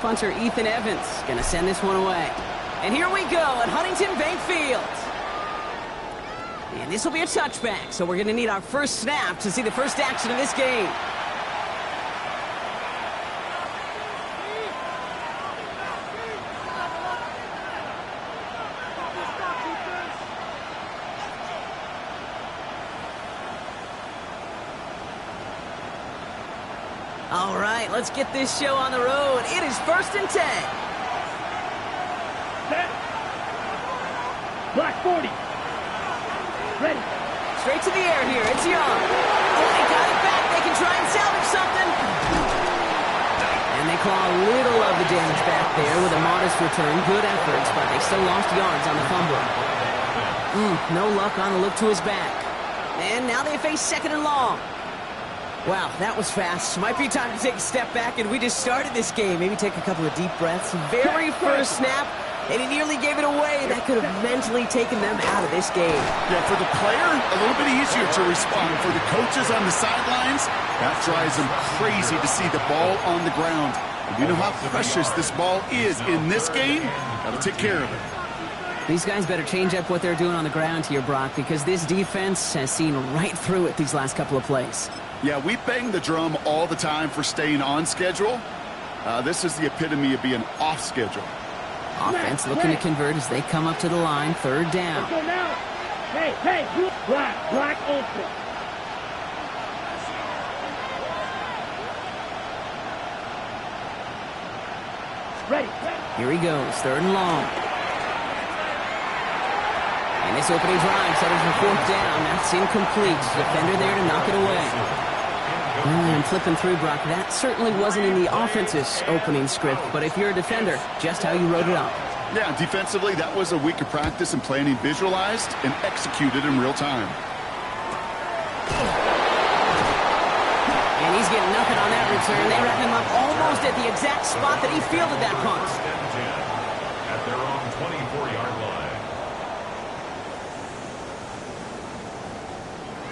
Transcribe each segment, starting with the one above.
punter Ethan Evans going to send this one away. And here we go at Huntington Bank Field. And this will be a touchback, so we're going to need our first snap to see the first action of this game. All right, let's get this show on the road. It is 1st and 10. Set. Black 40. Ready. Straight to the air here. It's Young. Oh, they got it back. They can try and salvage something. And they claw a little of the damage back there with a modest return. Good efforts, but they still lost yards on the fumble. No luck on the look to his back. And now they face 2nd and long. Wow, that was fast. Might be time to take a step back, and we just started this game. Maybe take a couple of deep breaths. Very first snap, and he nearly gave it away. That could have mentally taken them out of this game. Yeah, for the player, a little bit easier to respond. For the coaches on the sidelines, that drives them crazy to see the ball on the ground. And you know how precious this ball is in this game? Got to take care of it. These guys better change up what they're doing on the ground here, Brock, because this defense has seen right through it these last couple of plays. Yeah, we bang the drum all the time for staying on schedule. This is the epitome of being off schedule. Offense looking to convert as they come up to the line, 3rd down. Let's go now. Hey, black ultra. Ready. Here he goes, 3rd and long. And this opening drive set up for 4th down. That's incomplete. Defender there to knock it away. And flipping through, Brock, that certainly wasn't in the offense's opening script, but if you're a defender, just how you wrote it up. Yeah, defensively, that was a week of practice and planning visualized and executed in real time. And he's getting nothing on that return. They wrap him up almost at the exact spot that he fielded that punt. At their own 24-yard line.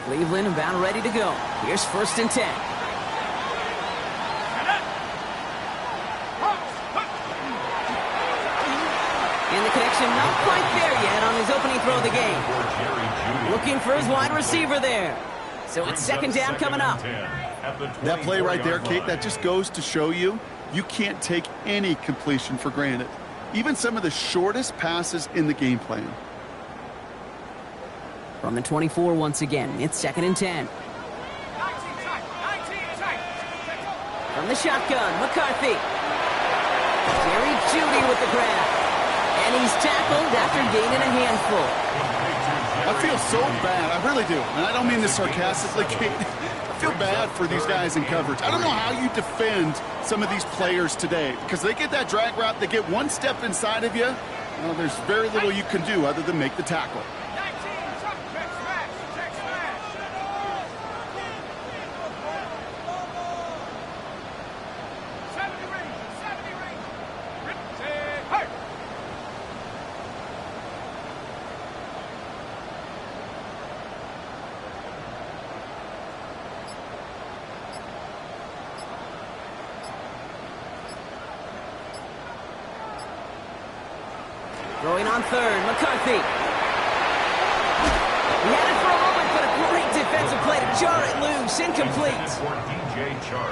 Cleveland about ready to go. Here's 1st and 10. And the connection not quite there yet on his opening throw of the game. Looking for his wide receiver there. So it's 2nd down coming up. That play right there, Kate, that just goes to show you can't take any completion for granted. Even some of the shortest passes in the game plan. From the 24 once again, it's 2nd and 10. From the shotgun, McCarthy. Jerry Jeudy with the grab. And he's tackled after gaining a handful. I feel so bad. I really do. And I don't mean this sarcastically, Kate. I feel bad for these guys in coverage. I don't know how you defend some of these players today because they get that drag route, they get one step inside of you. Well, there's very little you can do other than make the tackle. Throwing on 3rd, McCarthy. He had it for a moment, but a great defensive play to jar it loose. Incomplete.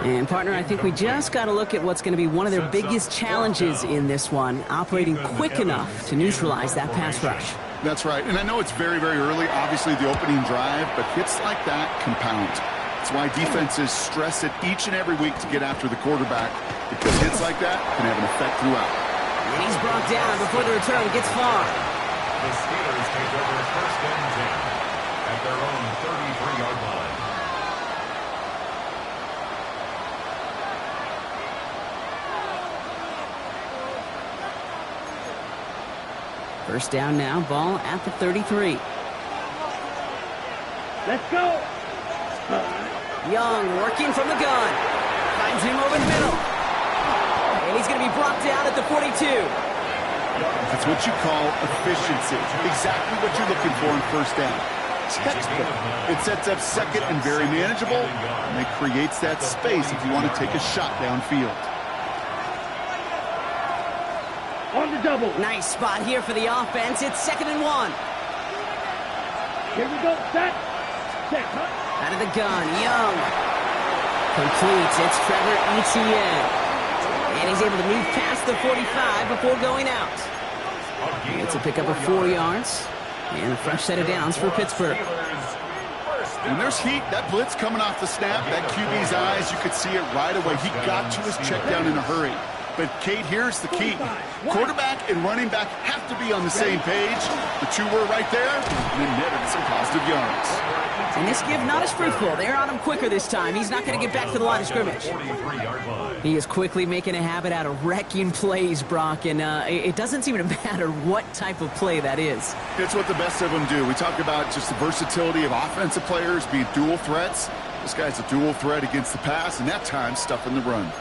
And, partner, I think we just got to look at what's going to be one of their biggest challenges in this one, operating quick enough to neutralize that pass rush. That's right. And I know it's very, very early, obviously, the opening drive, but hits like that compound. That's why defenses stress it each and every week to get after the quarterback, because hits like that can have an effect throughout. And he's brought down before the return gets far. The Steelers take over 1st and 10 at their own 33-yard line. First down now, ball at the 33. Let's go. Young working from the gun. Finds him over the middle. And he's going to be brought down at the 42. That's what you call efficiency. Exactly what you're looking for in 1st down. Textbook. It sets up 2nd and very manageable, and it creates that space if you want to take a shot downfield. on the double. Nice spot here for the offense. It's 2nd and 1. Here we go. Set. Out of the gun, Young. Completes. It's Trevor Etienne. And he's able to move past the 45 before going out. It's a pickup of 4 yards. And a fresh set of downs for Pittsburgh. When there's heat, that blitz coming off the snap, that QB's eyes, you could see it right away. He got to his check down in a hurry. But, Kate, here's the key. Quarterback and running back have to be on the same page. The two were right there, and it netted some positive yards. And this give not as fruitful. They're on him quicker this time. He's not going to get back to the line of scrimmage. He is quickly making a habit out of wrecking plays, Brock, and it doesn't seem to matter what type of play that is. It's what the best of them do. We talk about just the versatility of offensive players being dual threats. This guy's a dual threat against the pass, and that time stuffing the run.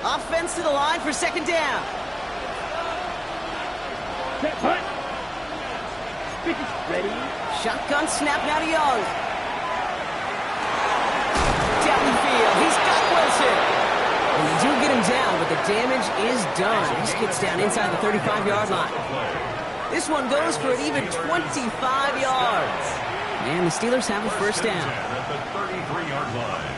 Offense to the line for 2nd down. Set. Punt. Ready. Shotgun snap now to Young. Down the field. He's got Wilson. And they do get him down, but the damage is done. He gets down inside the 35-yard line. This one goes for an even 25 yards. And the Steelers have a 1st down. At the 33-yard line.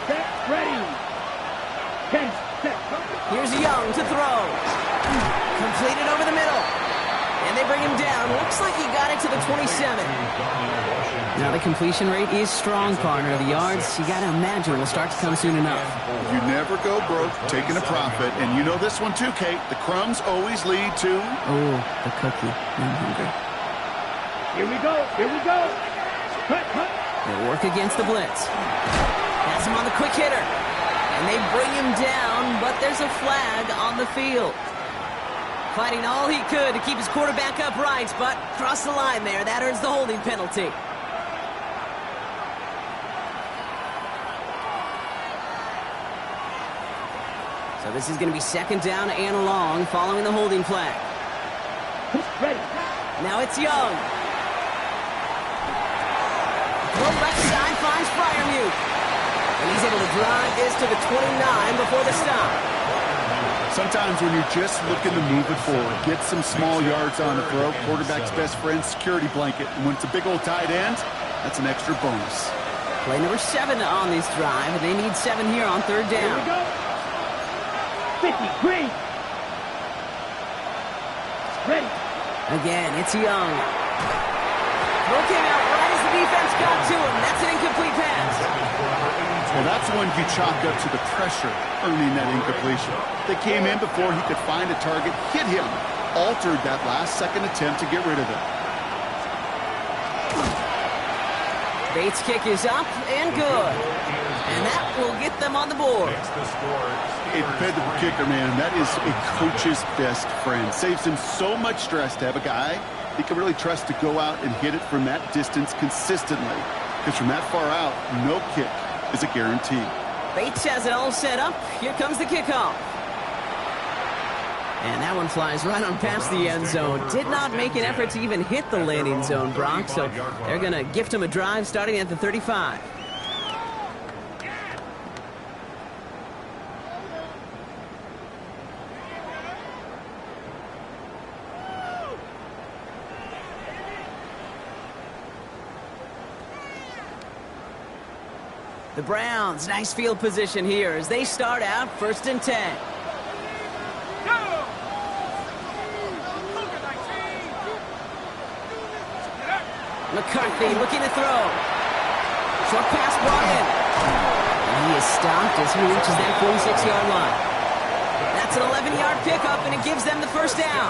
Set. Ready. 10. Set. Here's Young to throw. Completed over the middle. And they bring him down. Looks like he got it to the 27. Now the completion rate is strong, partner. The yards, you got to imagine, will start to come soon enough. You never go broke taking a profit. And you know this one too, Kate. The crumbs always lead to... Oh, the cookie. I'm hungry. Here we go. Here we go. Cut. They work against the blitz. Has him on the quick hitter. And they bring him down, but there's a flag on the field. Fighting all he could to keep his quarterback upright, but crossed the line there. That earns the holding penalty. So this is going to be 2nd down and long following the holding flag. Ready. Now it's Young. Throw left side finds Freiermuth. And he's able to drive this to the 29 before the stop. Sometimes when you're just looking to move it forward, get some small yards on the throw, quarterback's best friend, security blanket. And when it's a big old tight end, that's an extra bonus. Play number 7 on this drive, and they need 7 here on 3rd Here down. we go. 50. Green. Ready. Again, it's Young. Throw came out right as the defense got to him. That's an incomplete pass. Well, that's one you chalk up to the pressure earning that incompletion. They came in before he could find a target, hit him, altered that last-second attempt to get rid of it. Bates' kick is up and good. And that will get them on the board. A dependable kicker, man. That is a coach's best friend. Saves him so much stress to have a guy he can really trust to go out and hit it from that distance consistently. Because from that far out, no kick is a guarantee. Bates has it all set up. Here comes the kickoff. And that one flies right on past the end zone. Did not make an effort to even hit the landing zone, Brock. So they're going to gift him a drive starting at the 35. The Browns, nice field position here as they start out 1st and 10. McCarthy looking to throw. Short pass brought in. And he is stopped as he reaches that 46-yard line. That's an 11-yard pickup, and it gives them the 1st down.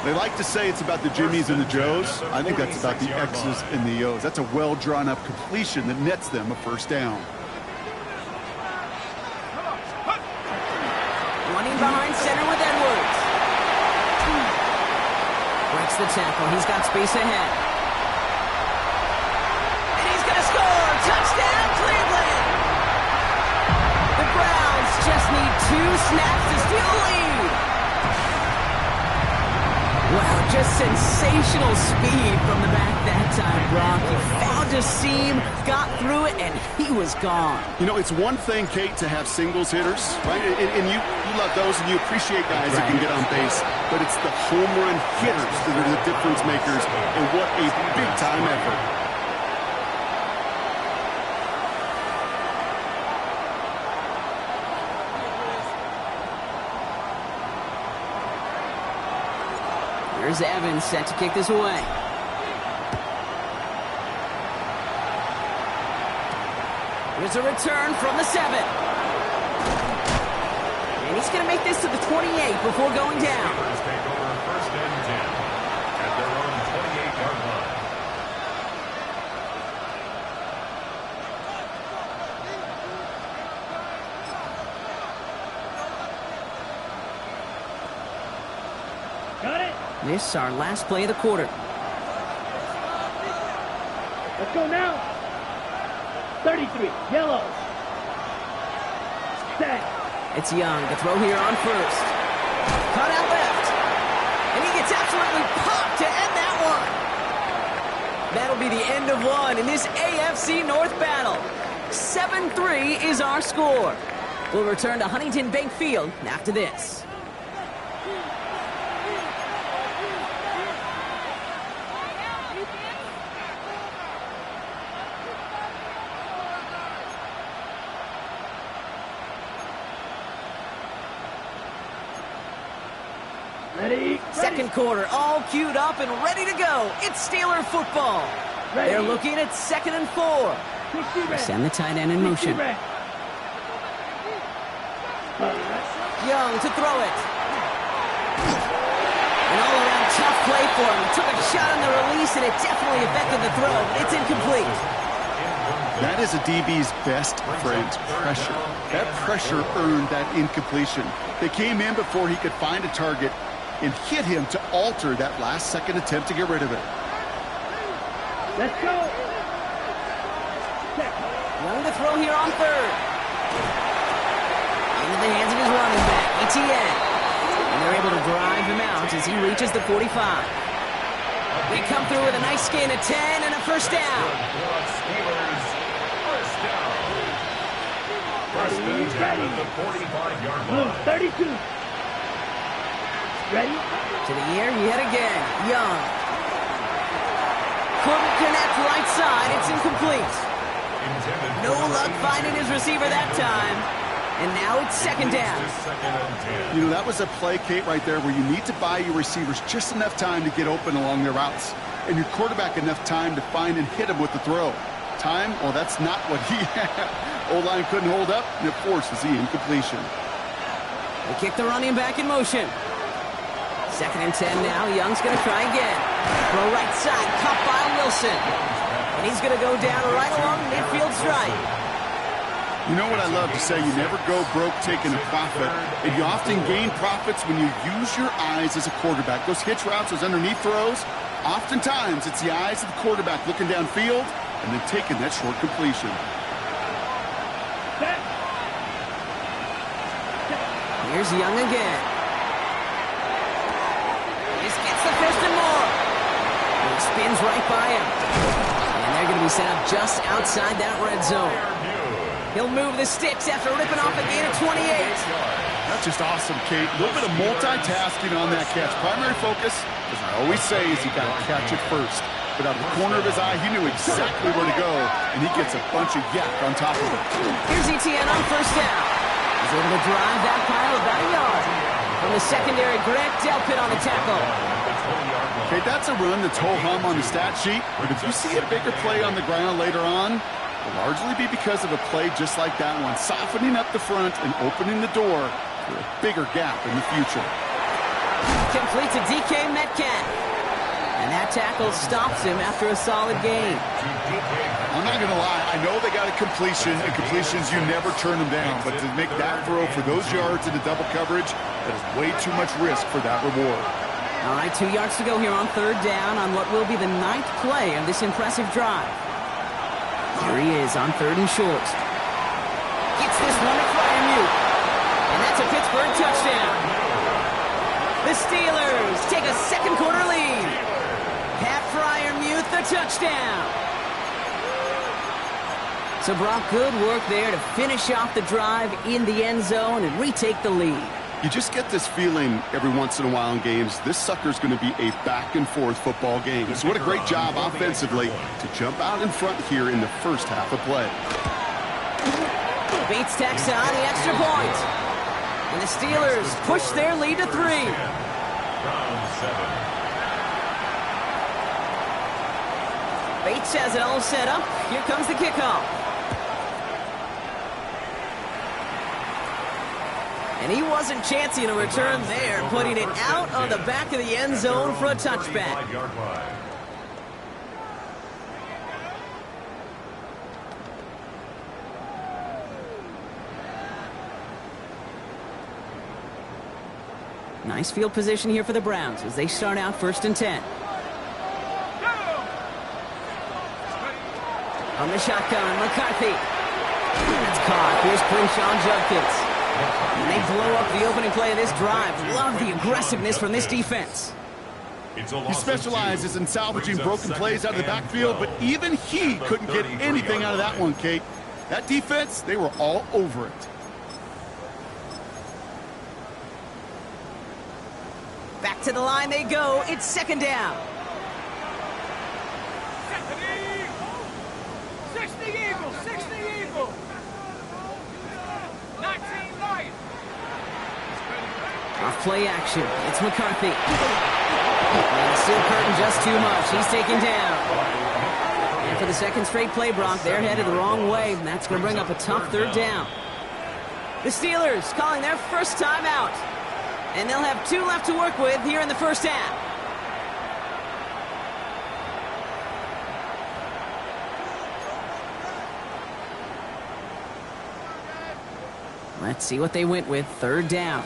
They like to say it's about the Jimmies and the Joes. I think that's about the X's and the O's. That's a well-drawn-up completion that nets them a 1st down. Running behind center with Edwards. Breaks the tackle. He's got space ahead. And he's going to score. Touchdown, Cleveland. The Browns just need 2 snaps to steal a lead. Wow, just sensational speed from the back that time, Brock. He found found a seam, got through it, and he was gone. You know, it's one thing, Kate, to have singles hitters, right? And you love those and you appreciate guys that can get on base. But it's the home run hitters that are the difference makers, and what a big-time effort. Here's Evans set to kick this away. Here's a return from the 7. And he's going to make this to the 28 before going down. Steelers take over first and 10 at their own 28-yard line. Got it. This is our last play of the quarter. Let's go now. 33, yellow. Set. It's Young to throw here on first. Cut out left. And he gets absolutely popped to end that one. That'll be the end of one in this AFC North battle. 7-3 is our score. We'll return to Huntington Bank Field after this. Ready. Second quarter, all queued up and ready to go. It's Steeler football. Ready. They're looking at 2nd and 4. 60 red. Send the tight end in 60 motion. red. Young to throw it. An all-around tough play for him. He took a shot on the release, and it definitely affected the throw. It's incomplete. That is a DB's best friend, pressure. That pressure earned that incompletion. They came in before he could find a target and hit him to alter that last-second attempt to get rid of it. Let's go. Young to throw here on 3rd. Into the hands of his running back, ETN. And they're able to drive him out as he reaches the 45. They come through with a nice gain of 10 and a first down. Steelers first down. First and 10 at the 45-yard Blue, line. 32. Ready. To the air yet again. Young. Couldn't connect right side. It's incomplete. Intended No for luck finding his receiver that time. And now it's 2nd down. Second and 10. You know, that was a play, Kate, right there where you need to buy your receivers just enough time to get open along their routes. And your quarterback enough time to find and hit him with the throw. Time? Well, that's not what he had. O-line couldn't hold up, and it forces the incompletion. They kick the running back in motion. 2nd and 10 now. Young's going to try again. Throw right side, caught by Wilson. And he's going to go down right along midfield stripe. You know what I love to say? You never go broke taking a profit. And you often gain profits when you use your eyes as a quarterback. Those hitch routes, those underneath throws, oftentimes it's the eyes of the quarterback looking downfield and then taking that short completion. Set. Here's Young again. This gets the first and more. And he spins right by him. And they're going to be set up just outside that red zone. He'll move the sticks after ripping off a gain of 28. That's just awesome, Kate. A little bit of multitasking on that catch. Primary focus, as I always say, is he got to catch it first. But out of the corner of his eye, he knew exactly where to go, and he gets a bunch of yak on top of it. Here's ETN on first down. He's able to drive that pile about a yard. From the secondary, Grant Delpit on the tackle. Okay, that's a run that's ho-hum on the stat sheet, but if you see a bigger play on the ground later on, it'll largely be because of a play just like that one, softening up the front and opening the door for a bigger gap in the future. Complete to DK Metcalf. And that tackle stops him after a solid gain. I'm not going to lie, I know they got a completion, and completions, you never turn them down, but to make that throw for those yards into double coverage, that is way too much risk for that reward. All right, 2 yards to go here on 3rd down on what will be the 9th play of this impressive drive. Here he is on 3rd and short. Gets this one to Freiermuth. And that's a Pittsburgh touchdown. The Steelers take a second quarter lead. Pat Freiermuth, the touchdown. So Brock, good work there to finish off the drive in the end zone and retake the lead. You just get this feeling every once in a while in games, this sucker's going to be a back-and-forth football game. So what a great job offensively to jump out in front here in the first half of play. Bates tacks on the extra point. And the Steelers push their lead to 3. Round 7. Bates has it all set up. Here comes the kickoff. And he wasn't chancing a return there, putting it out on the back of the end zone for a touchback. Nice field position here for the Browns as they start out 1st and 10. On the shotgun, McCarthy. That's caught. Here's Quinshon Judkins. And they blow up the opening play of this drive. Love the aggressiveness from this defense. He specializes in salvaging broken plays out of the backfield, but even he couldn't get anything out of that one, Kate. That defense, they were all over it. Back to the line they go. It's 2nd down. 60 Eagles, 60 Eagles. 19 Lions. Off play action. It's McCarthy. And the steel curtain just too much. He's taken down. And for the 2nd straight play, Brock, they're headed the wrong way, and that's going to bring up a tough 3rd down. The Steelers calling their first time out. And they'll have 2 left to work with here in the first half. Let's see what they went with. 3rd down.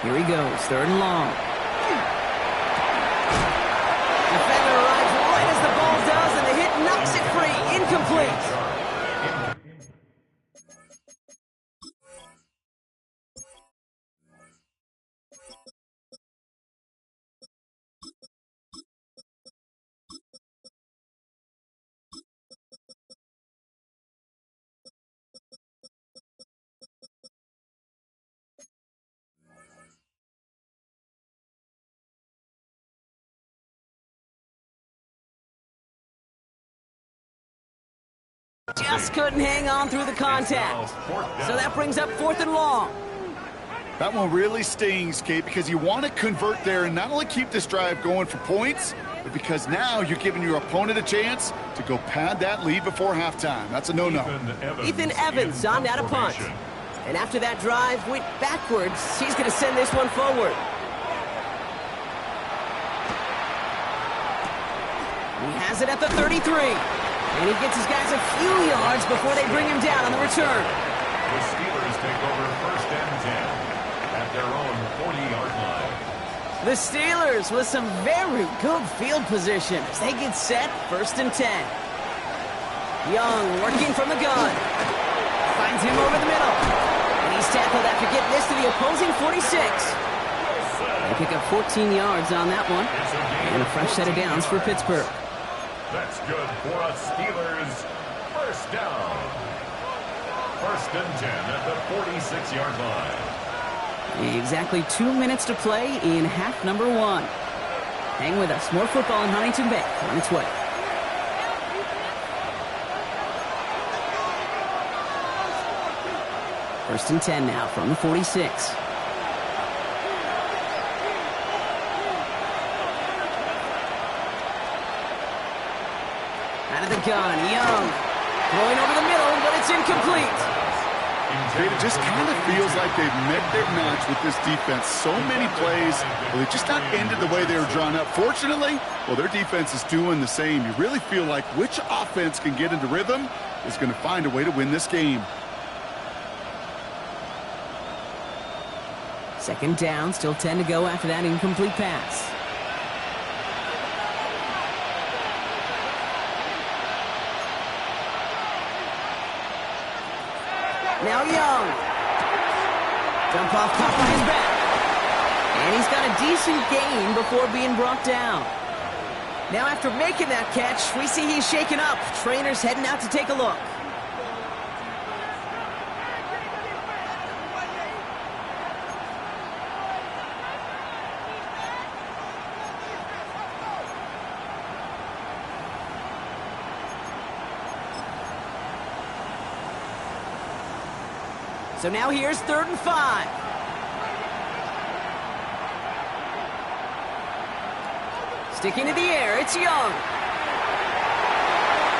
Here he goes. 3rd and long. Defender arrives right as the ball does, and the hit knocks it free. Incomplete. Just couldn't hang on through the contact. So that brings up 4th and long. That one really stings, Kate, because you want to convert there and not only keep this drive going for points, but because now you're giving your opponent a chance to go pad that lead before halftime. That's a no-no. Ethan Evans on that a punt. And after that drive went backwards, he's going to send this one forward. He has it at the 33. And he gets his guys a few yards before they bring him down on the return. The Steelers take over 1st and 10 at their own 40-yard line. The Steelers with some very good field position as they get set 1st and 10. Young working from the gun. Finds him over the middle. And he's tackled after getting this to the opposing 46. They pick up 14 yards on that one. And a fresh set of downs for Pittsburgh. That's good for a Steelers 1st down. 1st and 10 at the 46-yard line. Exactly 2 minutes to play in half number 1. Hang with us. More football in Huntington Bay on its way. First and 10 now from the 46. Out of the gun, Young. Throwing over the middle, but it's incomplete. It just kind of feels like they've met their match with this defense. So many plays, well, they just not ended the way they were drawn up. Fortunately, well, their defense is doing the same. You really feel like which offense can get into rhythm is going to find a way to win this game. 2nd down, still 10 to go after that incomplete pass. Now Young. Jump off, caught by his back. decent gain before being brought down. Now after making that catch, we see he's shaken up. Trainer's heading out to take a look. So now here's 3rd and 5. Sticking to the air, it's Young.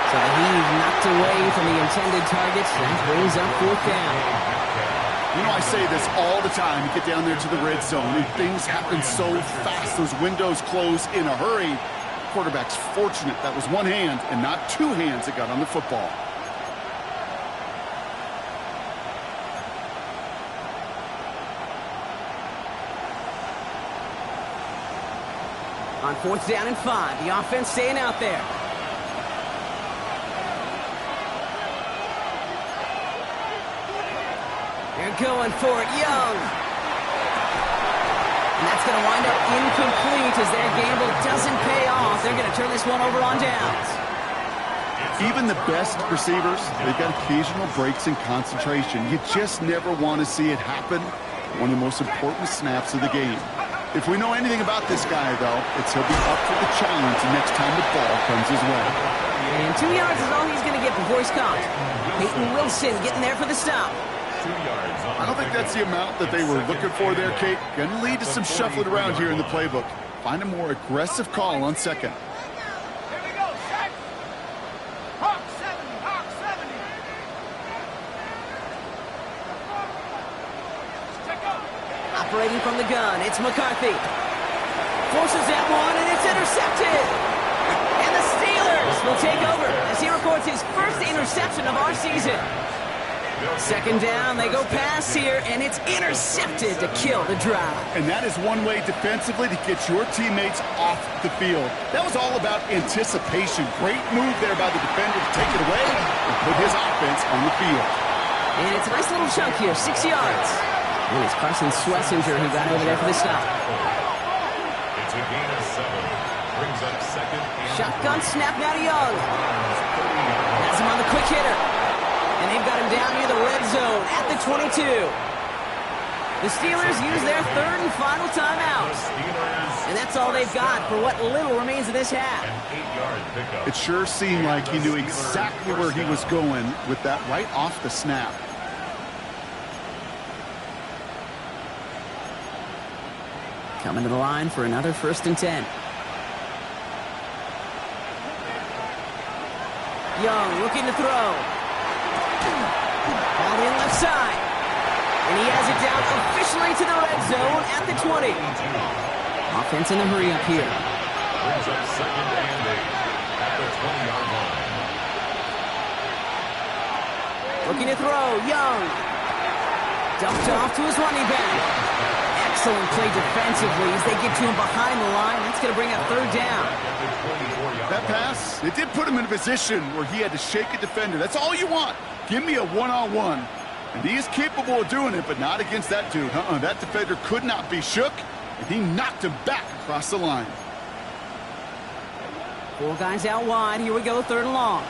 So he's knocked away from the intended target. That brings up 4th down. You know, I say this all the time. You get down there to the red zone, and things happen so fast. Those windows close in a hurry. Quarterback's fortunate that was one hand and not two hands that got on the football. On 4th down and 5, the offense staying out there. They're going for it, Young. And that's going to wind up incomplete as their gamble doesn't pay off. They're going to turn this one over on downs. Even the best receivers, they've got occasional breaks in concentration. You just never want to see it happen. One of the most important snaps of the game. If we know anything about this guy, though, it's he'll be up for the challenge the next time the ball comes his way. And 2 yards is all he's going to get before he's caught. Peyton Wilson getting there for the stop. 2 yards. I don't think that's the amount that they were looking for there, Kate. Going to lead to some shuffling around here in the playbook. Find a more aggressive call on 2nd. Here we go, set. Hawk 70, Hawk 70. Check up. Operating from the gun, it's McCarthy. Forces that one, and it's intercepted. And the Steelers will take over as he records his first interception of our season. 2nd down, they go pass here, and it's intercepted to kill the drive. And that is one way defensively to get your teammates off the field. That was all about anticipation. Great move there by the defender to take it away and put his offense on the field. And it's a nice little chunk here, 6 yards. And it's Carson Schlesinger who got over there for the stop. It's a gain of 7. Brings up 2nd and Shotgun snap now to Young. Has him on the quick hitter. And they've got him down near the red zone at the 22. The Steelers use their 3rd and final timeout. Steelers. And that's all they've got for what little remains of this half. An 8-yard pickup. It sure seemed like he knew exactly where he was going with that right off the snap. Coming to the line for another 1st and 10. Young looking to throw. Ball in left side. And he has it down officially to the red zone at the 20. Offense in a hurry up here. Brings up 2nd and 8 at the 20-yard line. Looking to throw. Young. Dumped off to his running back. Excellent play defensively as they get to him behind the line. That's going to bring up 3rd down. That pass, it did put him in a position where he had to shake a defender. That's all you want. Give me a one-on-one. And he is capable of doing it, but not against that dude. That defender could not be shook, and he knocked him back across the line. 4 guys out wide. Here we go, 3rd and long.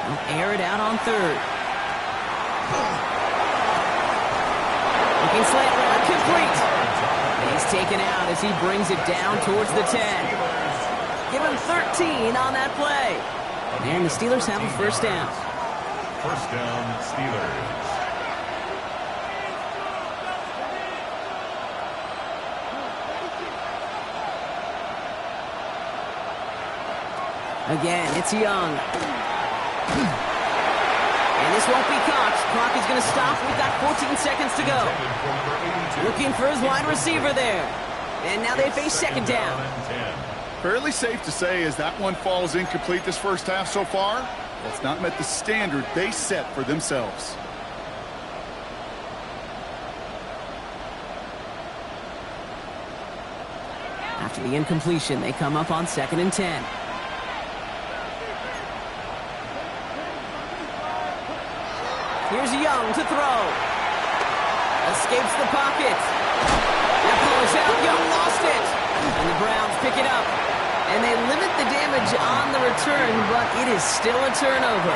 They'll air it out on 3rd. Looking slant route complete. And he's taken out as he brings it down towards the 10. Give him 13 on that play. And the Steelers have a 1st down. 1st down, Steelers. Again, it's Young. And this won't be caught. Clock is going to stop. We've got 14 seconds to go. Looking for his wide receiver there. And now they face 2nd down. Fairly safe to say as that one falls incomplete this first half so far, that's not met the standard they set for themselves. After the incompletion, they come up on 2nd and 10. Here's Young to throw. A escapes the pocket. That ball is out. Young lost it. And the Browns pick it up. And they limit the damage on the return, but it is still a turnover.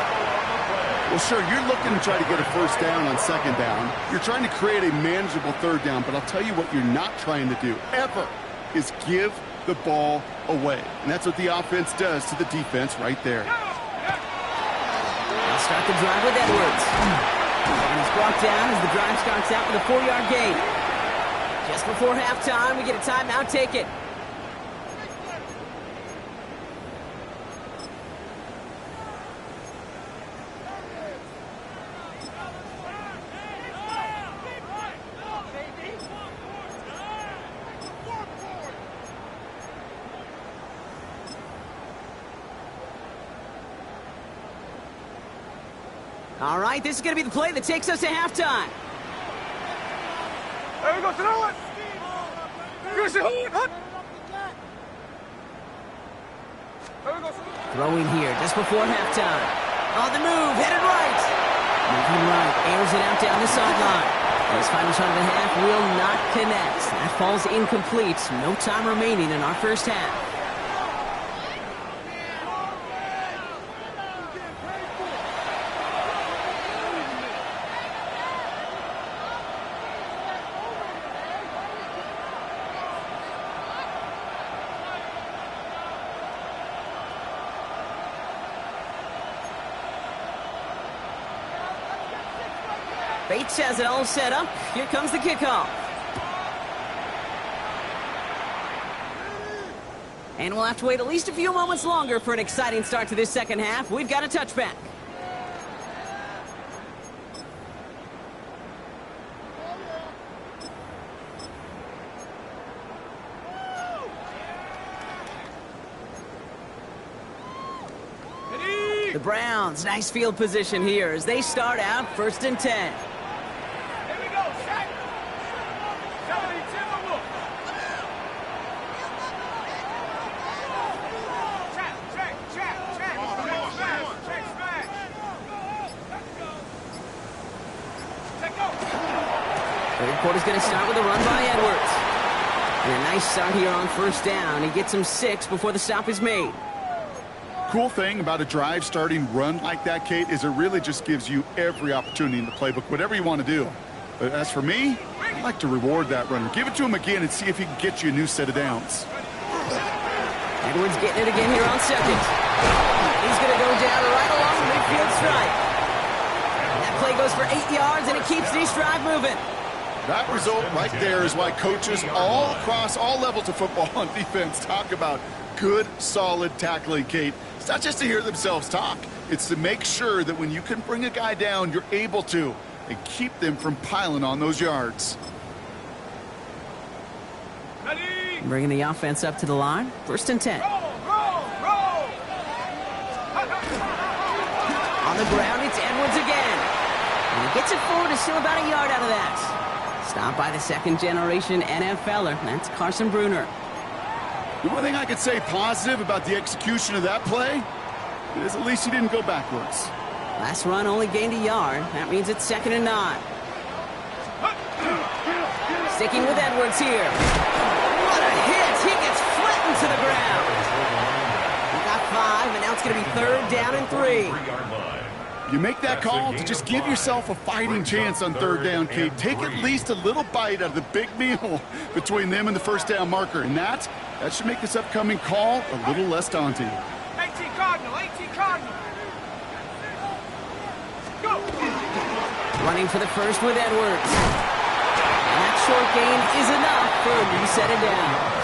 Well, sure, you're looking to try to get a first down on second down. You're trying to create a manageable third down, but I'll tell you what you're not trying to do, ever, is give the ball away. And that's what the offense does to the defense right there. They'll start the drive with Edwards. And it's brought down as the drive starts out with a 4-yard gain. Just before halftime, we get a timeout. Take it. All right, this is going to be the play that takes us to halftime. There we go, throw it. Throwing here just before halftime. On the move, headed right. Moving right, airs it out down the sideline. His final shot of the half will not connect. That falls incomplete. No time remaining in our first half. Bates has it all set up. Here comes the kickoff. And we'll have to wait at least a few moments longer for an exciting start to this second half. We've got a touchback. The Browns, nice field position here as they start out 1st and 10. Here we go, Shaq. Somebody Timberwolf. Check. Check, smash. Take go. Third quarter's going to start with a run by Edwards. And a nice start here on 1st down. He gets him 6 before the stop is made. Cool thing about a drive starting run like that, Kate, is it really just gives you every opportunity in the playbook, whatever you want to do. But as for me, I'd like to reward that runner. Give it to him again and see if he can get you a new set of downs. Edwards getting it again here on 2nd. He's going to go down right along the midfield stripe. That play goes for 8 yards, and it keeps this drive moving. That result right there is why coaches all across all levels of football on defense talk about good, solid tackling, Kate. It's not just to hear themselves talk. It's to make sure that when you can bring a guy down, you're able to, and keep them from piling on those yards. Ready. Bringing the offense up to the line. 1st and 10. Roll. On the ground, it's Edwards again. And he gets it forward to still about a yard out of that. Stopped by the second-generation NFLer. That's Carson Bruner. The one thing I could say positive about the execution of that play is at least he didn't go backwards. Last run only gained a yard. That means it's 2nd and 9. Sticking with Edwards here. What a hit! He gets flattened to the ground. He got 5, and now it's going to be 3rd down and 3. You make that call to just give yourself a fighting chance on 3rd down, Kate. Take at least a little bite out of the big meal between them and the 1st down marker. And that should make this upcoming call a little less daunting. 18 Cardinal. Go. Running for the first with Edwards. And that short gain is enough for a reset it down.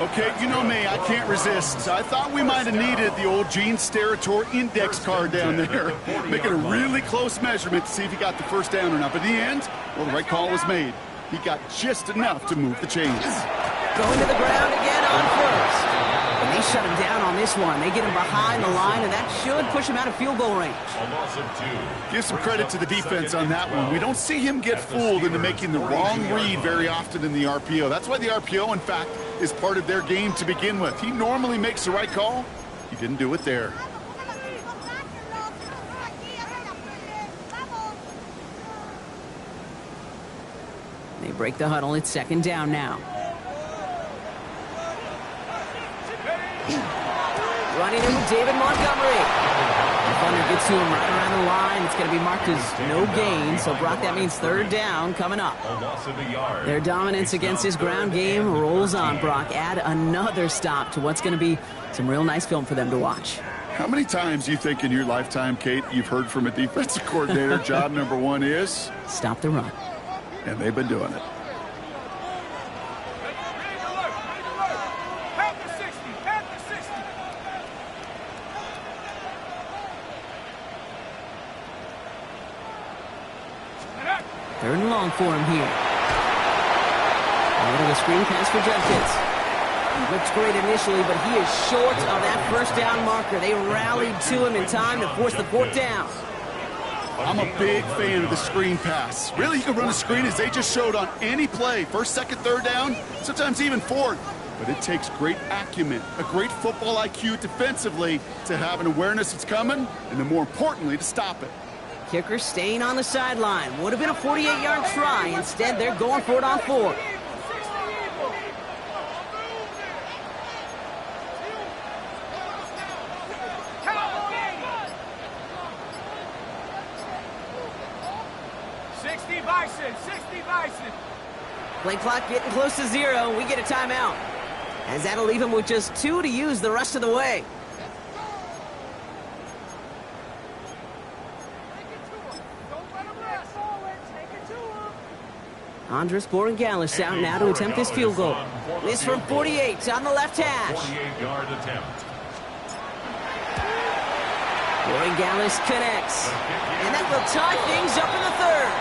Okay, you know me, I can't resist. I thought we might have needed the old Gene Steratore index card down there. Making a really close measurement to see if he got the 1st down or not. But in the end, well, the right call was made. He got just enough to move the chains. Going to the ground again on 1st. And they shut him down on this one. They get him behind the line, and that should push him out of field goal range. A loss of 2. Give some credit to the defense on that one. We don't see him get fooled into making the wrong read very often in the RPO. That's why the RPO, in fact, is part of their game to begin with. He normally makes the right call. He didn't do it there. They break the huddle. It's second down now. Running in with David Montgomery. The Thunder gets to him right around the line. It's going to be marked as no gain. So, Brock, that means third down coming up. Their dominance against his ground game rolls on, Brock. Add another stop to what's going to be some real nice film for them to watch. How many times do you think in your lifetime, Kate, you've heard from a defensive coordinator, job number one is? Stop the run. And they've been doing it. Third and long for him here. A little of a screen pass for Judkins. He looks great initially, but he is short of that first down marker. They rallied to him in time to force the fourth down. I'm a big fan of the screen pass. Really, you can run a screen as they just showed on any play. First, second, third down, sometimes even fourth. But it takes great acumen, a great football IQ defensively to have an awareness it's coming, and then more importantly, to stop it. Kicker staying on the sideline. Would have been a 48-yard try. Instead, they're going for it on 4. Play clock getting close to 0. We get a timeout. As that'll leave him with just 2 to use the rest of the way. Andres Borregales out now to attempt this field goal. This from 48 on the left hash. 48-yard attempt. Borregales connects. And that will tie things up in the third.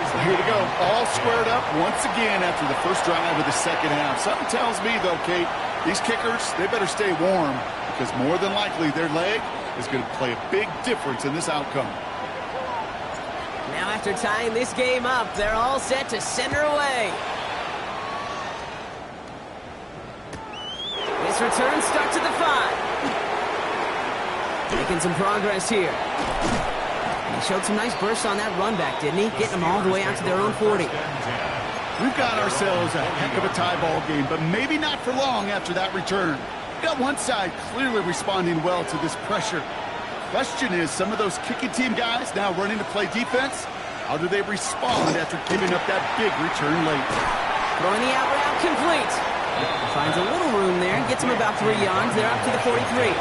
So here we go, all squared up once again after the first drive of the second half. Something tells me, though, Kate, these kickers, they better stay warm because more than likely their leg is going to play a big difference in this outcome. Now after tying this game up, they're all set to send her away. This return starts at the 5. Making some progress here. He showed some nice bursts on that run back, didn't he? Getting them all the way out to their own 40. We've got ourselves a heck of a tie ball game, but maybe not for long after that return. We got one side clearly responding well to this pressure. Question is, some of those kicking team guys now running to play defense, how do they respond after giving up that big return late? Throwing the out route complete. Finds a little room there, gets him about 3 yards. They're up to the 43.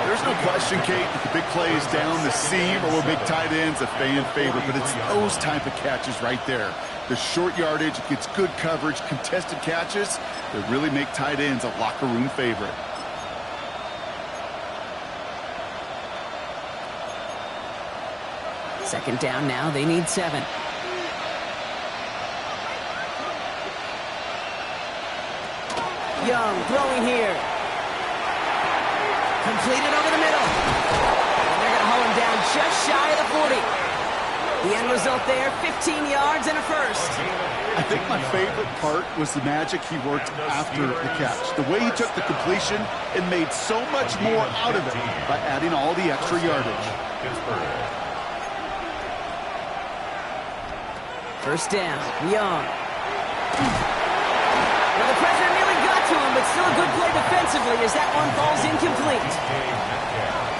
There's no question, Kate, that the big plays down the seam or big tight ends a fan favorite, but it's those type of catches right there. The short yardage, gets good coverage, contested catches that really make tight ends a locker room favorite. Second down now, they need 7. Young throwing here. Completed over the middle. And they're going to haul him down just shy of the 40. The end result there, 15 yards and a first. I think my favorite part was the magic he worked after the catch. The way he took the completion and made so much more out of it by adding all the extra yardage. First down, Young. Well, the pressure nearly got to him, but still a good play defensively as that one falls incomplete.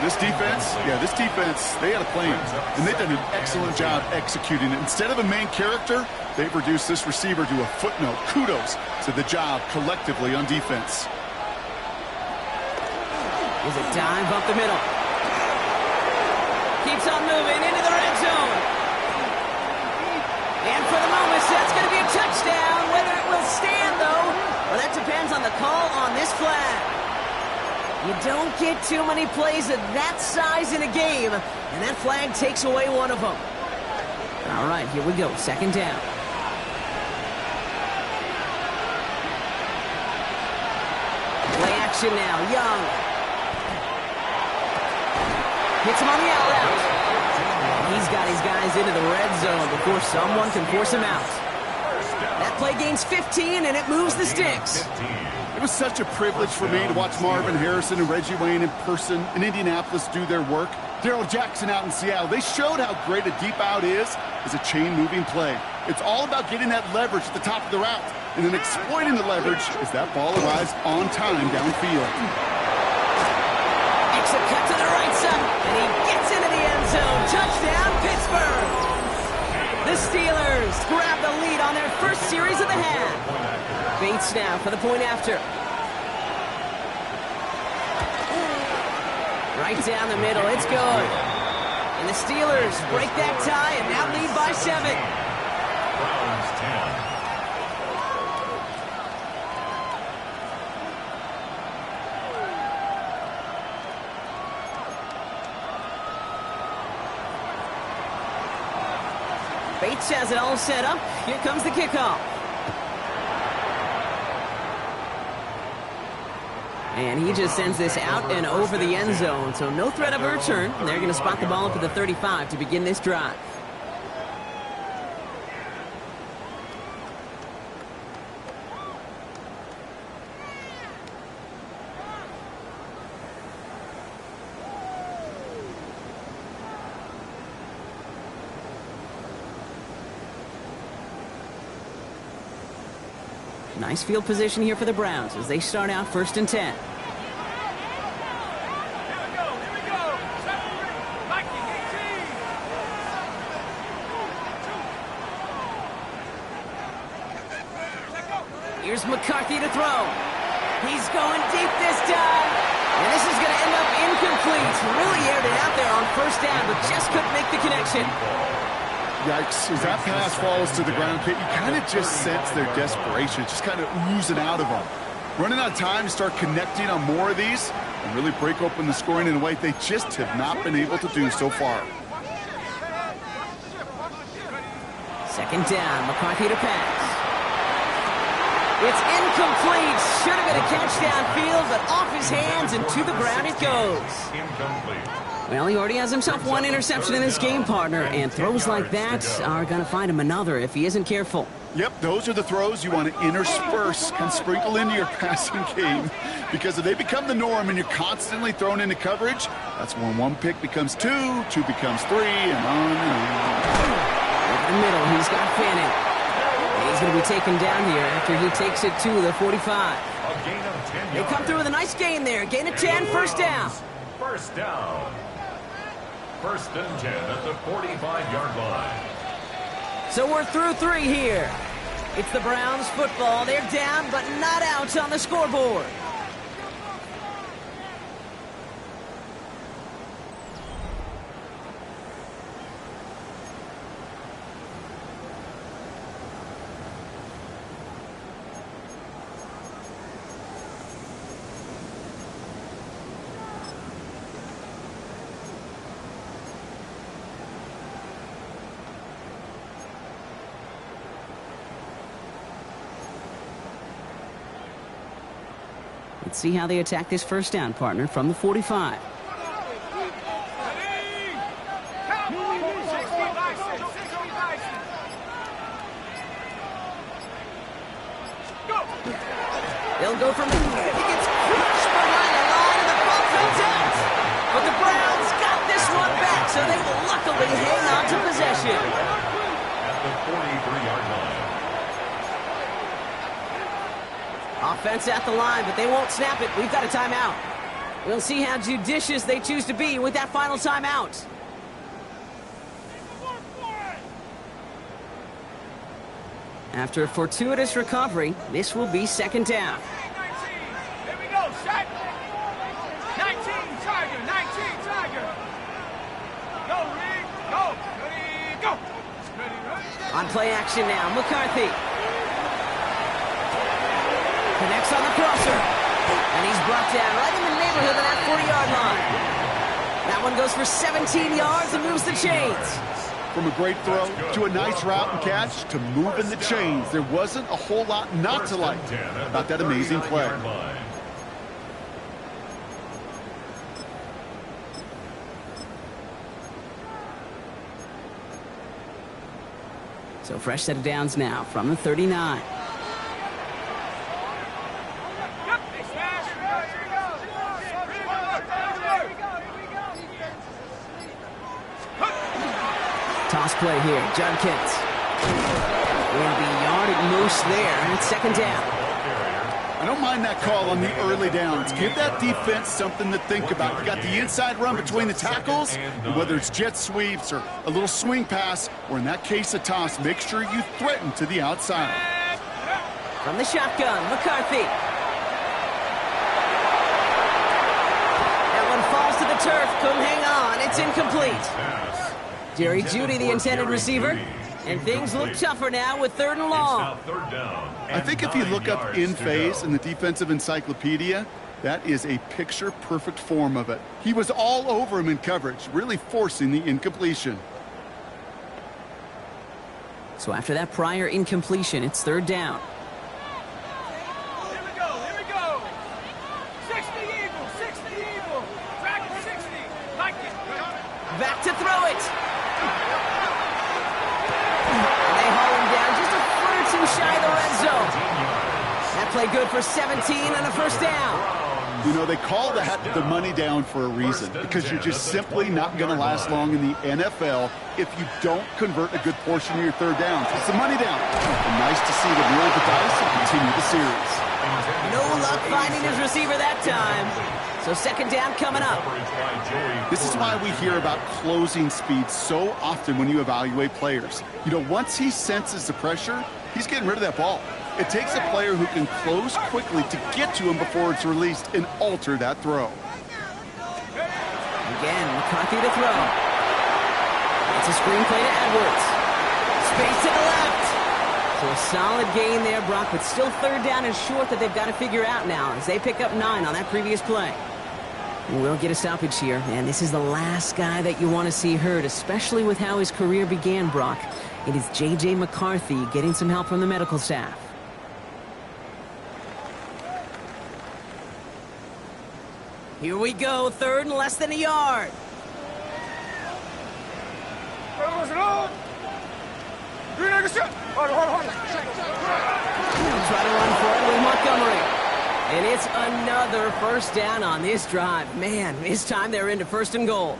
This defense, they had a plan, and they've done an excellent job executing it. Instead of a main character, they've reduced this receiver to a footnote. Kudos to the job collectively on defense. Is a dive up the middle. Keeps on moving into the red zone. And for the moment, that's going to be a touchdown. Whether it will stand, though, well, that depends on the call on this flag. You don't get too many plays of that size in a game, and that flag takes away one of them. All right, here we go. Second down. Play action now. Young. Hits him on the out route. He's got his guys into the red zone before someone can force him out. That play gains 15, and it moves the sticks. It was such a privilege for me to watch Marvin Harrison and Reggie Wayne in person in Indianapolis do their work. Darrell Jackson out in Seattle. They showed how great a deep out is is a chain-moving play. It's all about getting that leverage at the top of the route, and then exploiting the leverage as that ball arrives on time downfield. Exit cut to the right side, and he gets into the end zone. Touchdown, Pittsburgh! The Steelers grab the lead on their first series of the half. Bates now for the point after. Right down the middle, it's good. And the Steelers break that tie and now lead by 7. Browns 10. Bates has it all set up. Here comes the kickoff. And he just sends this out and over the end zone, so no threat of a return. They're going to spot the ball up at the 35 to begin this drive. Nice field position here for the Browns as they start out 1st and 10. Here's McCarthy to throw. He's going deep this time. And this is going to end up incomplete. Really aired it out there on 1st down, but just couldn't make the connection. Yikes, as that pass falls to the ground, Kit, you kind of just sense their desperation, just kind of oozing out of them. Running out of time to start connecting on more of these and really break open the scoring in a way they just have not been able to do so far. 2nd down, McCarthy to pass. It's incomplete. Should have been a catch downfield, but off his hands and to the ground it goes. Incomplete. Well, he already has himself one interception in this game, partner, and throws like that are going to find him another if he isn't careful. Yep, those are the throws you want to intersperse and sprinkle into your passing game, because if they become the norm and you're constantly thrown into coverage, that's when 1 pick becomes 2, 2 becomes 3, and on and on. Over the middle, he's got Fanning. He's going to be taken down here after he takes it to the 45. A gain of 10 They yards. come through with a nice gain there. Gain of 10, 1st down. 1st down. 1st and 10 at the 45-yard line. So we're through 3 here. It's the Browns football. They're down, but not out on the scoreboard. Let's see how they attack this 1st down, partner, from the 45. They'll go from... He gets crushed behind the line, and the ball comes out. But the Browns got this one back, so they will luckily hang on to possession. At the 43-yard line. Offense at the line, but they won't snap it. We've got a timeout. We'll see how judicious they choose to be with that final timeout. After a fortuitous recovery, this will be 2nd down. 19. Here we go, set. 19, Tiger. 19, Tiger. Go, Reed. Go. Ready, go. Ready. On play action now, McCarthy. Connects on the crosser. And he's brought down right in the neighborhood of that 40-yard line. That one goes for 17 yards and moves the chains. From a great throw to a nice route and catch to moving the chains, there wasn't a whole lot not to like about that amazing play. So fresh set of downs now from the 39. toss play here. Judkins. Will be yard at most there, and it's second down. I don't mind that call on the early downs. Give that defense something to think about. You got the inside run between the tackles, and whether it's jet sweeps or a little swing pass, or in that case a toss, make sure you threaten to the outside. From the shotgun, McCarthy. That one falls to the turf. Couldn't hang on. It's incomplete. Jerry Jeudy, the intended receiver. And things look tougher now with 3rd and long. I think if you look up in phase in the defensive encyclopedia, that is a picture-perfect form of it. He was all over him in coverage, really forcing the incompletion. So after that prior incompletion, it's 3rd down. Here we go, here we go. 60 Eagles, 60 Eagles. Dragon 60. Like it. Back to throw it. They haul him down just a foot or two shy of the red zone. That play good for 17 and a first down. You know, they call that the money down for a reason, because you're just simply not going to last long in the NFL if you don't convert a good portion of your 3rd downs. It's the money down. And nice to see them roll the dice and continue the series. No luck finding his receiver that time. So second down coming up. This is why we hear about closing speed so often when you evaluate players. You know, once he senses the pressure, he's getting rid of that ball. It takes a player who can close quickly to get to him before it's released and alter that throw. Again, McCarthy to throw. It's a screen play to Edwards. Space to the left. So a solid gain there, Brock, but still 3rd down and short that they've got to figure out now as they pick up 9 on that previous play. We'll get a stoppage here, and this is the last guy that you want to see hurt, especially with how his career began, Brock. It is J.J. McCarthy getting some help from the medical staff. Here we go, 3rd and less than a yard. Try to run for it with Montgomery. And it's another first down on this drive. Man, this time they're into 1st and goal.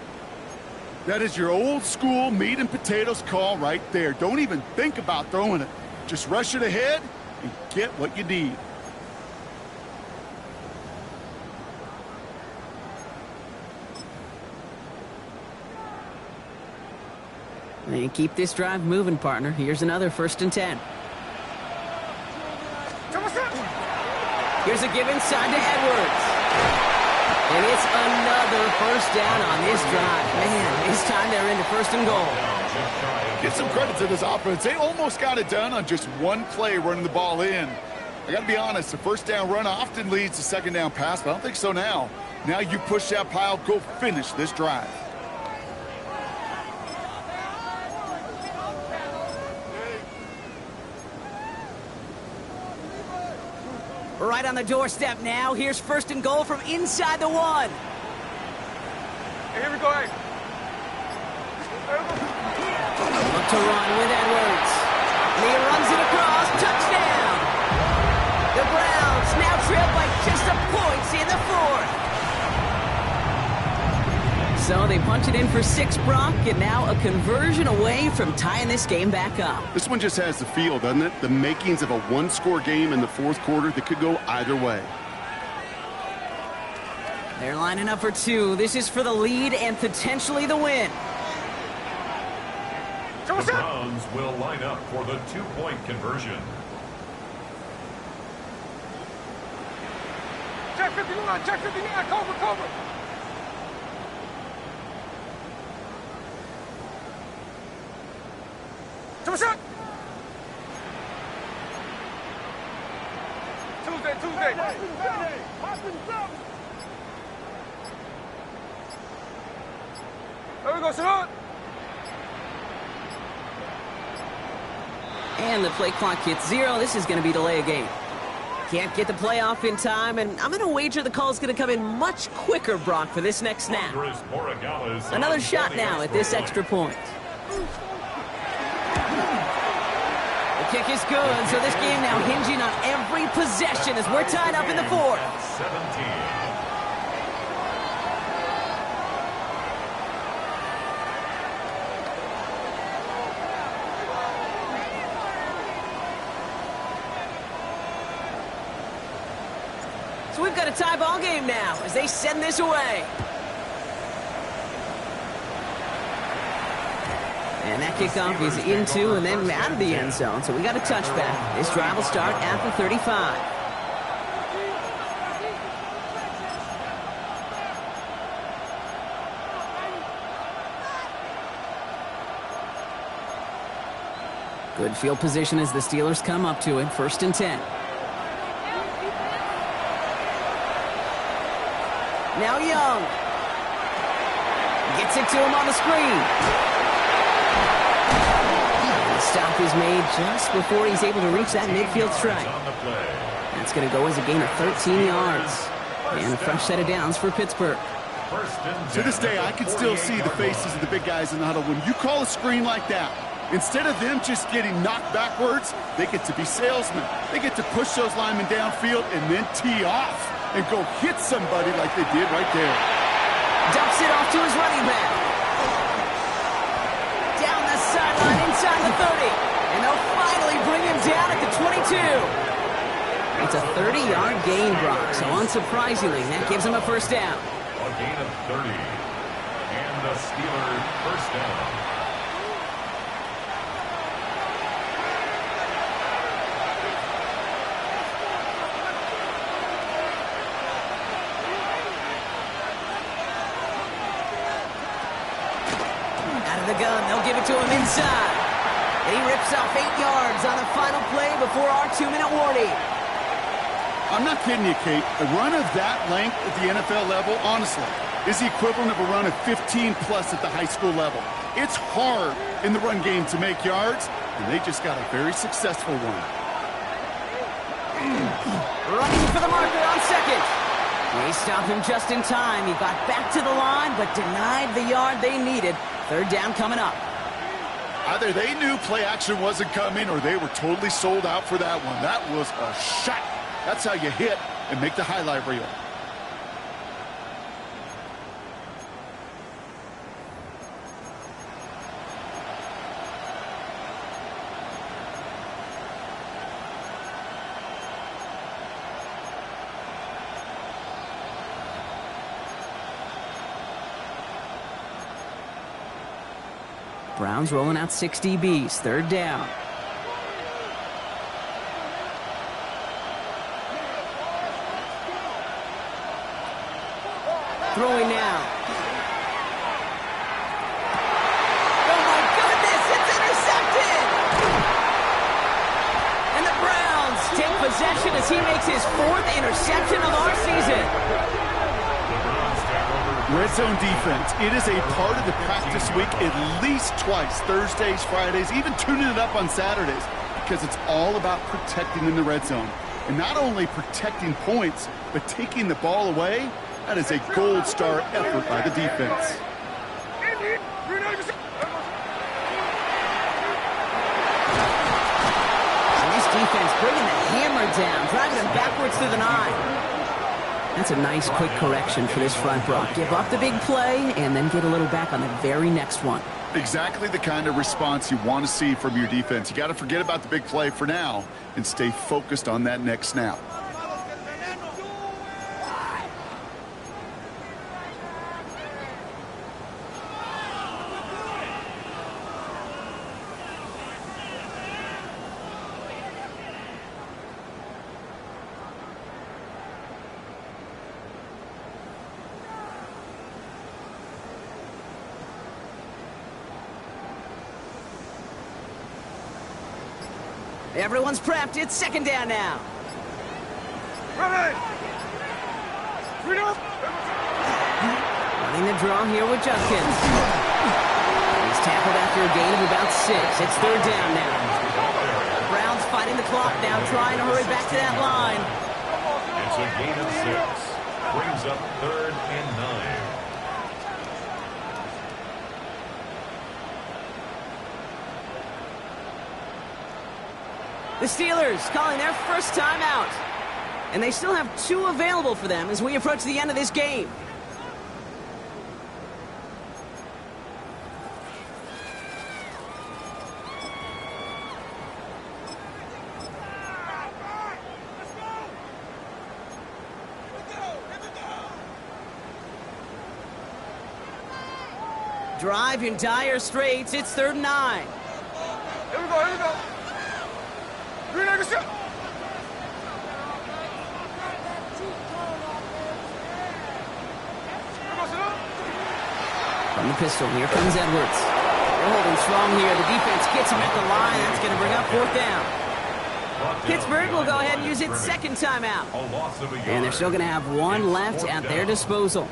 That is your old school meat and potatoes call right there. Don't even think about throwing it. Just rush it ahead and get what you need. And keep this drive moving, partner. Here's another 1st and 10. Here's a give inside to Edwards. And it's another first down on this drive. Man, this time they're into 1st and goal. Give some credit to this offense. They almost got it done on just one play running the ball in. I got to be honest, the 1st down run often leads to 2nd down pass, but I don't think so now. Now you push that pile, go finish this drive. Right on the doorstep now. Here's 1st and goal from inside the 1. Here we go, hey. Look to run with Edwards. And he runs it across. Touchdown! The Browns now trail by just a point in the 4th. So they punch it in for 6, Brock, and now a conversion away from tying this game back up. This one just has the feel, doesn't it? The makings of a one-score game in the 4th quarter that could go either way. They're lining up for 2. This is for the lead and potentially the win. The Browns will line up for the 2-point conversion. Check 59, check 59, cover. Tuesday. There we go, Shalom. And the play clock hits 0. This is going to be delay a game. Can't get the play off in time, and I'm going to wager the call's going to come in much quicker, Brock, for this next snap. Another shot now at this extra point. Kick is good, so this game now hinging on every possession as we're tied up in the 4th. 17. So we've got a tie ball game now as they send this away. And that kickoff is into and then out of the end zone. So we got a touchback. This drive will start at the 35. Good field position as the Steelers come up to it. 1st and 10. Now Young. Gets it to him on the screen. The stop is made just before he's able to reach that midfield strike. That's going to go as a gain of 13 yards. And a fresh set of downs for Pittsburgh. To this day, I can still see the faces of the big guys in the huddle. When you call a screen like that, instead of them just getting knocked backwards, they get to be salesmen. They get to push those linemen downfield and then tee off and go hit somebody like they did right there. Dumps it off to his running back. Down the sideline inside the 30. And they'll finally bring him down at the 22. It's a 30-yard gain, Brock. So unsurprisingly, that gives him a first down. A gain of 30. And the Steelers first down. The gun, they'll give it to him inside. And he rips off 8 yards on the final play before our 2-minute warning. I'm not kidding you, Kate. A run of that length at the NFL level, honestly, is the equivalent of a run of 15-plus at the high school level. It's hard in the run game to make yards, and they just got a very successful one. Running for the marker on second. They stop him just in time. He got back to the line, but denied the yard they needed. 3rd down coming up. Either they knew play action wasn't coming or they were totally sold out for that one. That was a shot. That's how you hit and make the highlight reel. Browns rolling out 6 DBs. 3rd down. Throwing now. Oh my goodness, it's intercepted! And the Browns take possession as he makes his 4th interception of our season. Red zone defense. It is a part of the practice week at least twice. Thursdays, Fridays, even tuning it up on Saturdays. Because it's all about protecting in the red zone. And not only protecting points, but taking the ball away. That is a gold star effort by the defense. And this defense bringing the hammer down, driving him backwards through the 9. That's a nice quick correction for this front, Brock. Give up the big play and then get a little back on the very next one. Exactly the kind of response you want to see from your defense. You got to forget about the big play for now and stay focused on that next snap. Everyone's prepped. It's 2nd down now. Ready! Freedom! Running the draw here with Judkins. He's tackled after a gain of about 6. It's 3rd down now. The Browns fighting the clock now, trying to hurry back to that line. It's a gain of 6. Brings up 3rd and 9. The Steelers calling their first timeout. And they still have 2 available for them as we approach the end of this game. Drive in dire straits. It's 3rd and 9. Here we go, here we go. Green Acres, shot. From the pistol, here comes Edwards. They're holding strong here. The defense gets him at the line. That's going to bring up 4th down. Pittsburgh will go ahead and use its 2nd timeout. And they're still going to have 1 left at their disposal.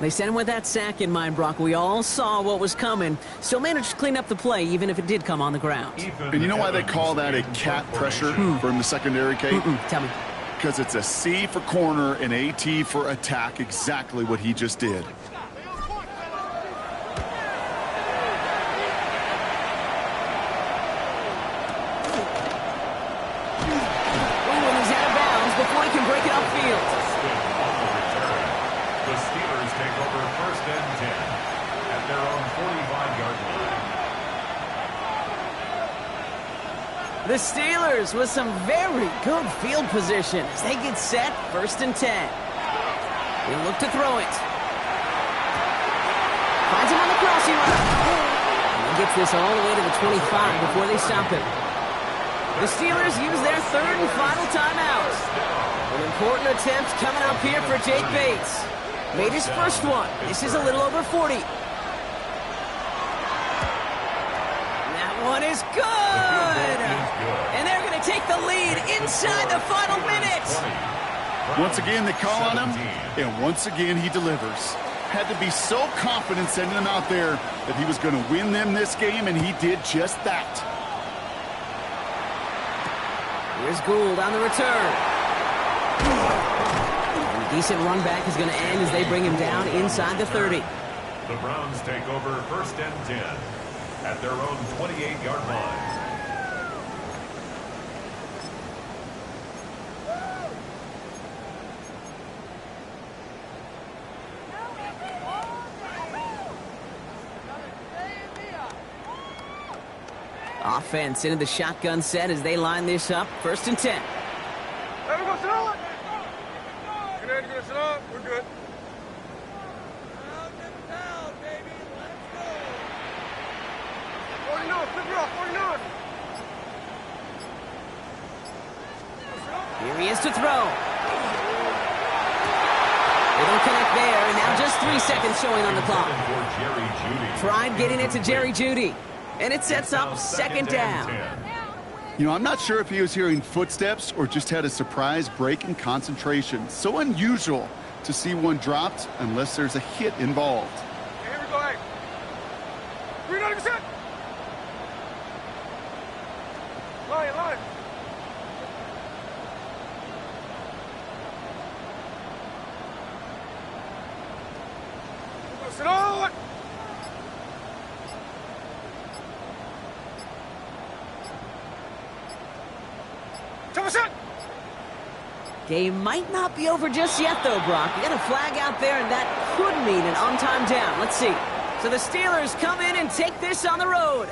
They sent him with that sack in mind, Brock. We all saw what was coming. Still managed to clean up the play, even if it did come on the ground. And you know why they call that a cat pressure from the secondary, Kate? Tell me. Because it's a C for corner and a T for attack, exactly what he just did. The Steelers with some very good field position as they get set, 1st and 10. He'll look to throw it. Finds him on the crossing line. And he gets this all the way to the 25 before they stop him. The Steelers use their 3rd and final timeout. An important attempt coming up here for Jake Bates. Made his first one. This is a little over 40. That one is good. And they're going to take the lead inside the final minute. Once again, they call on him, and once again, he delivers. Had to be so confident sending him out there that he was going to win them this game, and he did just that. Here's Gould on the return. And a decent run back is going to end as they bring him down inside the 30. The Browns take over 1st and 10 at their own 28-yard line. Offense into the shotgun set as they line this up. 1st and 10. There we go, sit on. Get ready to get sit on. We're good. Down, baby. Let's go. 49, flip it off, 49. Here he is to throw. They don't connect there, and now just 3 seconds showing on the clock. Tried getting it to Jerry Jeudy. And it sets up 2nd down. You know, I'm not sure if he was hearing footsteps or just had a surprise break in concentration. So unusual to see one dropped unless there's a hit involved. Okay, here we go, hey. 390%. Line. Go, sit on. Game might not be over just yet, though, Brock. You got a flag out there, and that could mean an on-time down. Let's see. So the Steelers come in and take this on the road.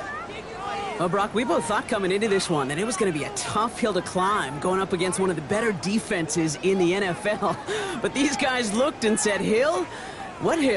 Well, Brock, we both thought coming into this one that it was going to be a tough hill to climb going up against one of the better defenses in the NFL. But these guys looked and said, Hill? What hill?